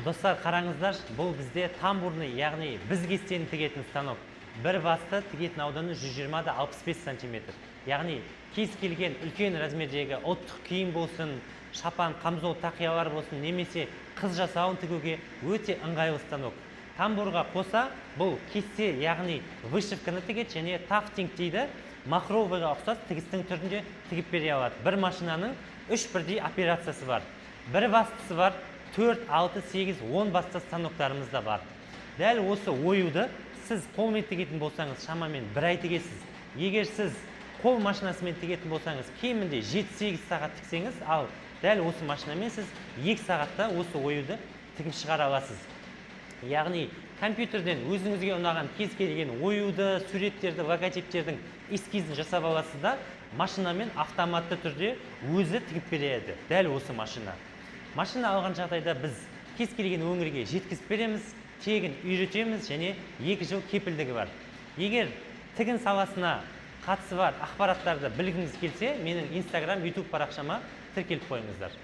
Достар, қараңыздар, бұл бізде тамбурный, яғни біз кестені тігетін станок. Бір басты тігетін ауданы 120-65 сантиметр. Яғни кез келген үлкен размердегі ұлттық киім болсын, шапан, қамзол, тақиялар болсын, немесе қыз жасауын тігуге өте ыңғайлы станок. Тамбурға қоса бұл кесте, яғни вышивканы тігеді және тафтинг дейді, махровыйға ұқсас тігістің түрінде тігіп бере алады. Бір машинаның 3 бірдей операциясы бар. Бір бастысы бар, 4, 6, 8, 10 басты станоктарымыз да бар. Дәл осы оюды сіз қолмен тігетін болсаңыз, шамамен 1 ай тігесіз. Егер сіз қол машинасымен тігетін болсаңыз, кемінде 7-8 сағат тіксеңіз, ал дәл осы машинамен сіз 2 сағатта осы оюды тігіп шығара аласыз. Яғни компьютерден өзіңізге ұнаған кез келген оюды, суреттерді, логотиптердің эскизін жасап аласыз да, машинамен автоматты түрде өзі тігіп береді. Дәл осы машина. Машина алған жағдайда біз кез келген өңірге жеткізіп береміз, тегін үйретеміз және 2 жыл кепілдігі бар. Егер тігін саласына қатысы бар ақпараттарды білгіңіз келсе, менің Instagram, YouTube парақшама тіркеліп қойыңыздар.